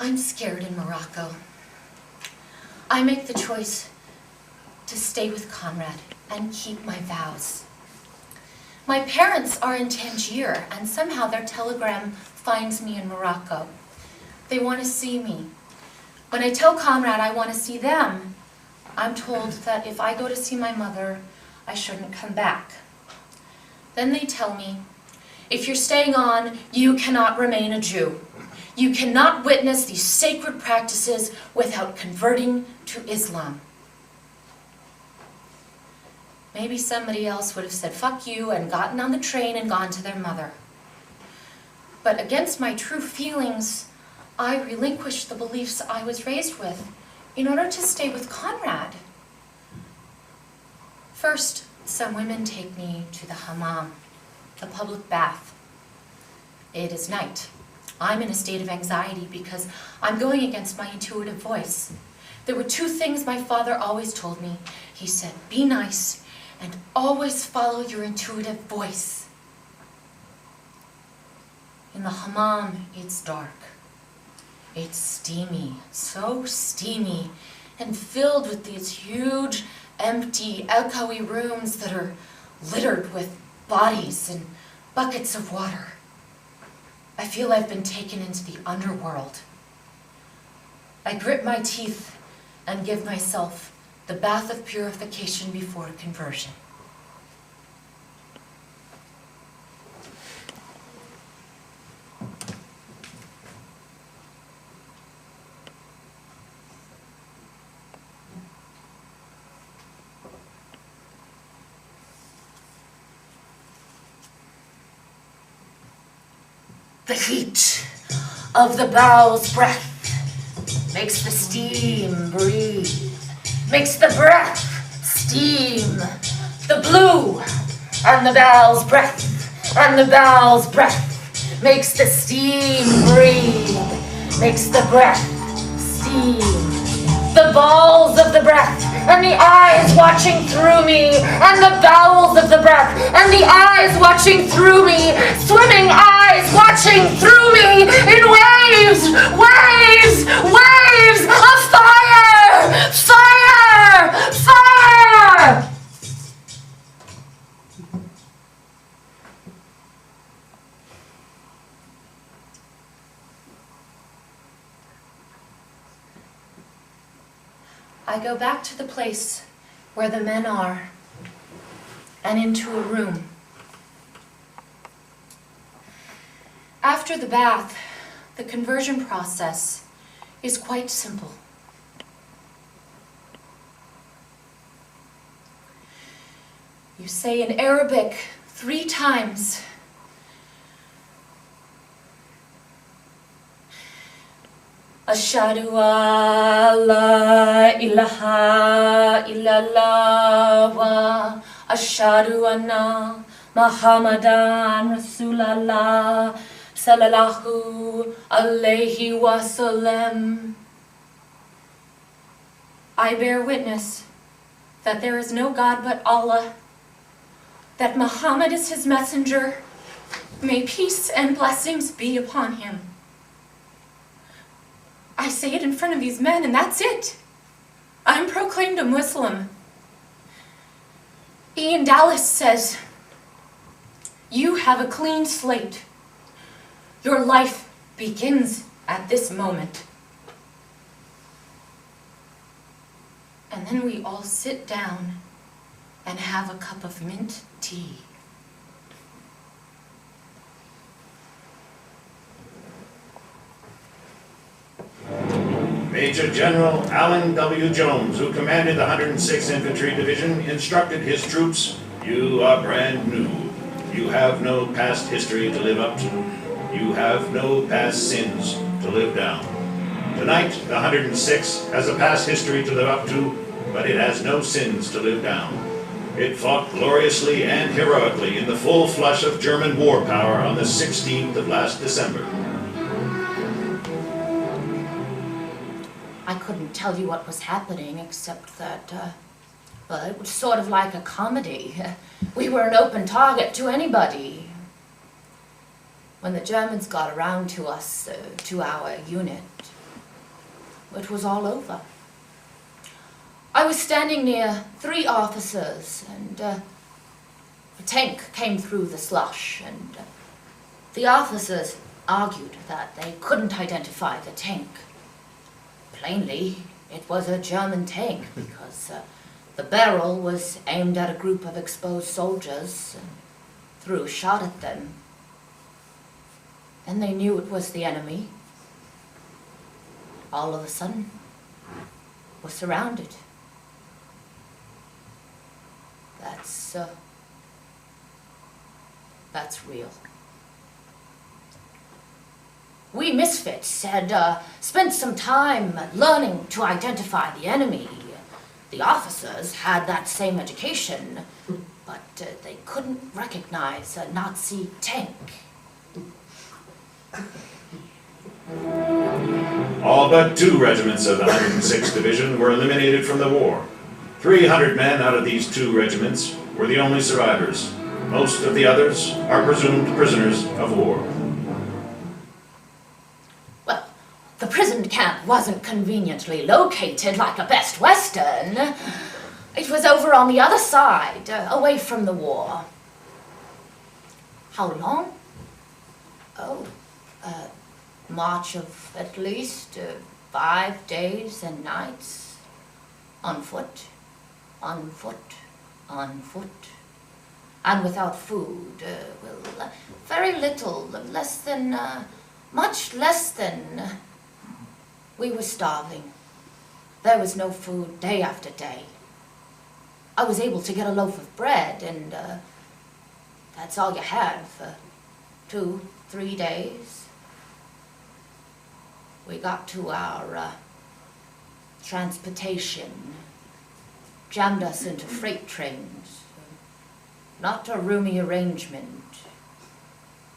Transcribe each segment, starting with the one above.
I'm scared in Morocco. I make the choice to stay with Conrad and keep my vows. My parents are in Tangier, and somehow their telegram finds me in Morocco. They want to see me. When I tell Conrad I want to see them, I'm told that if I go to see my mother, I shouldn't come back. Then they tell me, if you're staying on, you cannot remain a Jew. You cannot witness these sacred practices without converting to Islam. Maybe somebody else would have said, fuck you, and gotten on the train and gone to their mother. But against my true feelings, I relinquished the beliefs I was raised with in order to stay with Conrad. First, some women take me to the hammam, the public bath. It is night. I'm in a state of anxiety because I'm going against my intuitive voice. There were two things my father always told me. He said, be nice and always follow your intuitive voice. In the hammam, it's dark. It's steamy, so steamy, and filled with these huge, empty, echoey rooms that are littered with bodies and buckets of water. I feel I've been taken into the underworld. I grit my teeth and give myself the bath of purification before conversion. The heat of the bowel's breath makes the steam breathe, makes the breath steam. The blue and the bowel's breath and the bowel's breath makes the steam breathe, makes the breath steam. The balls of the breath and the eyes watching through me, and the bowels of the breath and the eyes watching through me, swimming eyes watching through me in waves, waves, waves of fire, fire, fire. I go back to the place where the men are and into a room. After the bath, the conversion process is quite simple. You say in Arabic 3 times, Ashhadu an la ilaha illallah wa ashhadu anna Muhammadan Rasulallah sallallahu alayhi wa sallam. I bear witness that there is no God but Allah, that Muhammad is his messenger. May peace and blessings be upon him. I say it in front of these men, and that's it. I'm proclaimed a Muslim. Ian Dallas says, you have a clean slate. Your life begins at this moment. And then we all sit down and have a cup of mint tea. Major General Allen W. Jones, who commanded the 106th Infantry Division, instructed his troops, you are brand new. You have no past history to live up to. You have no past sins to live down. Tonight, the 106th has a past history to live up to, but it has no sins to live down. It fought gloriously and heroically in the full flush of German war power on the 16th of last December. I couldn't tell you what was happening, except that, well, it was sort of like a comedy. We were an open target to anybody. When the Germans got around to us, to our unit, it was all over. I was standing near 3 officers, and a tank came through the slush, and the officers argued that they couldn't identify the tank. Plainly, it was a German tank, because the barrel was aimed at a group of exposed soldiers and threw a shot at them. And they knew it was the enemy. All of a sudden, we're surrounded. That's real. We misfits had spent some time learning to identify the enemy. The officers had that same education, but they couldn't recognize a Nazi tank. All but 2 regiments of the 106th Division were eliminated from the war. 300 men out of these 2 regiments were the only survivors. Most of the others are presumed prisoners of war. Well, the prison camp wasn't conveniently located like a Best Western. It was over on the other side, away from the war. How long? Oh, march of at least 5 days and nights. On foot, on foot, on foot. And without food, very little, much less than. We were starving. There was no food day after day. I was able to get a loaf of bread, and that's all you had for 2-3 days. We got to our transportation, jammed us into freight trains. Not a roomy arrangement.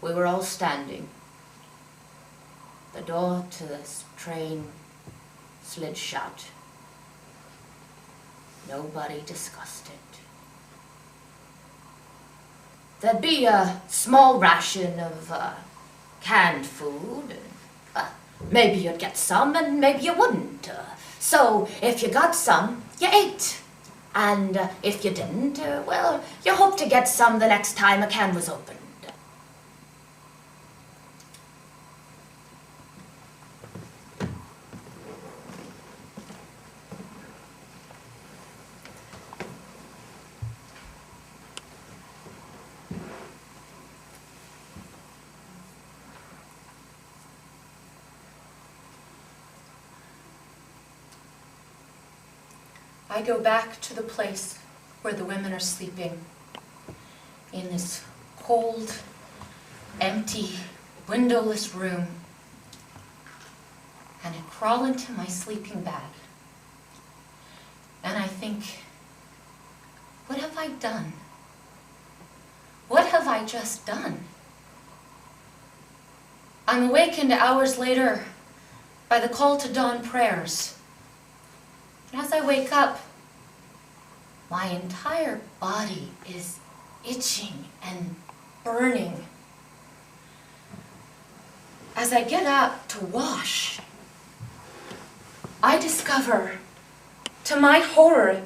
We were all standing. The door to this train slid shut. Nobody discussed it. There'd be a small ration of canned food. Maybe you'd get some and maybe you wouldn't. So if you got some, you ate. And if you didn't, well, you hope to get some the next time a can was opened. I go back to the place where the women are sleeping, in this cold, empty, windowless room, and I crawl into my sleeping bag, and I think, what have I done? What have I just done? I'm awakened hours later by the call to dawn prayers. And as I wake up, my entire body is itching and burning. As I get up to wash, I discover, to my horror,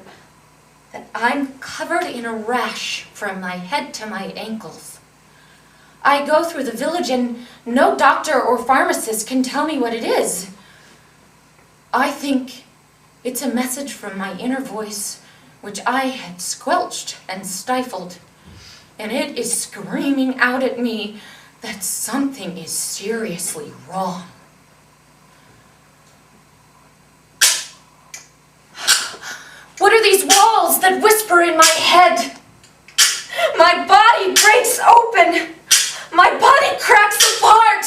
that I'm covered in a rash from my head to my ankles. I go through the village and no doctor or pharmacist can tell me what it is. I think it's a message from my inner voice, which I had squelched and stifled, and it is screaming out at me that something is seriously wrong. What are these walls that whisper in my head? My body breaks open. My body cracks apart.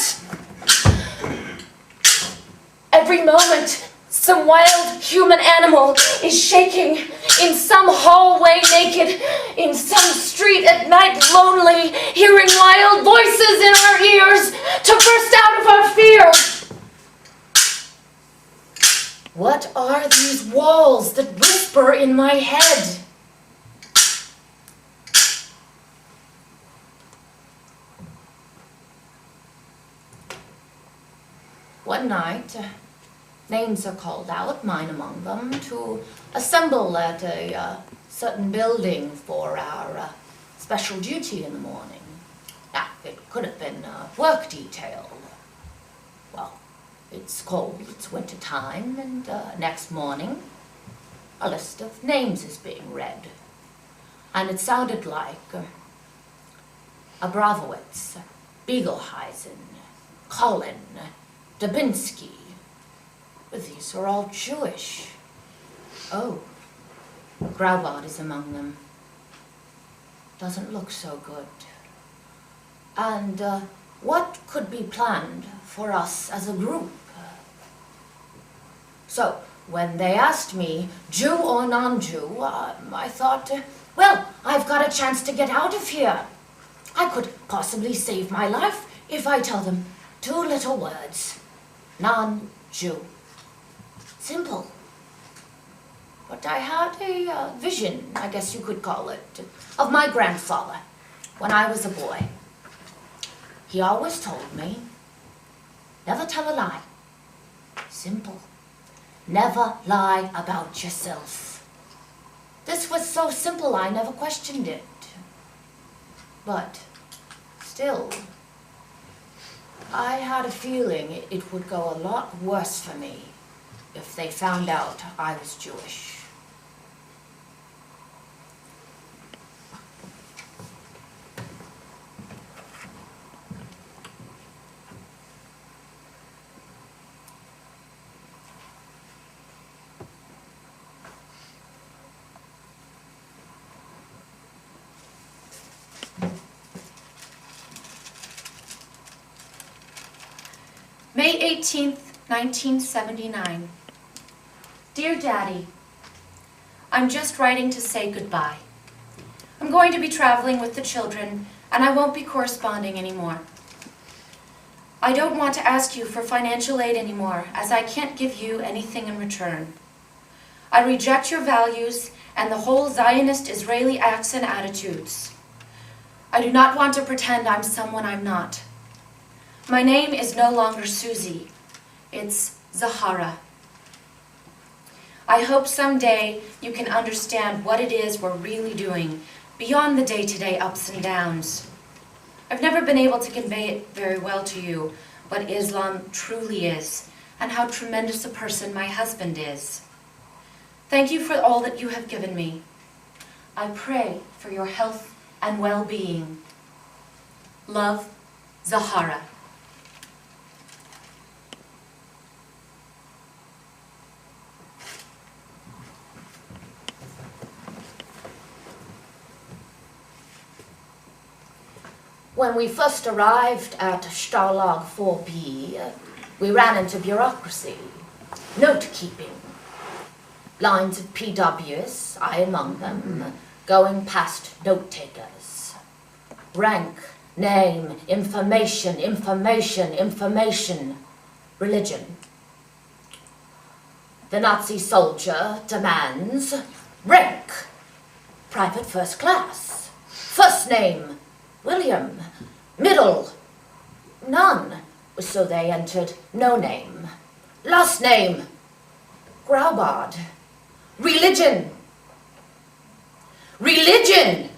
Every moment, some wild human animal is shaking in some hallway naked, in some street at night lonely, hearing wild voices in our ears to burst out of our fear. What are these walls that whisper in my head? One night, Names are called out, mine among them, to assemble at a certain building for our special duty in the morning. Now, it could have been a work detail. Well, it's cold, it's winter time, and next morning, a list of names is being read. And it sounded like Abravowitz, Beagelheisen, Colin, Dubinsky. These are all Jewish. Oh, Graubart is among them. Doesn't look so good. And what could be planned for us as a group? So, when they asked me, Jew or non-Jew, I thought, well, I've got a chance to get out of here. I could possibly save my life if I tell them 2 little words. Non-Jew. Simple. But I had a vision, I guess you could call it, of my grandfather when I was a boy. He always told me, never tell a lie. Simple. Never lie about yourself. This was so simple I never questioned it. But still, I had a feeling it would go a lot worse for me if they found out I was Jewish. May 18th, 1979. Dear Daddy, I'm just writing to say goodbye. I'm going to be traveling with the children, and I won't be corresponding anymore. I don't want to ask you for financial aid anymore, as I can't give you anything in return. I reject your values and the whole Zionist Israeli acts and attitudes. I do not want to pretend I'm someone I'm not. My name is no longer Susie. It's Zahara. I hope someday you can understand what it is we're really doing beyond the day-to-day ups and downs. I've never been able to convey it very well to you what Islam truly is and how tremendous a person my husband is. Thank you for all that you have given me. I pray for your health and well-being. Love, Zahara. When we first arrived at Stalag 4B, we ran into bureaucracy, note-keeping, lines of PWs, I among them, going past note-takers. Rank, name, information, information, information, religion. The Nazi soldier demands rank, private first class, first name, William, middle, none, so they entered no name. Last name, Graubart. Religion. Religion!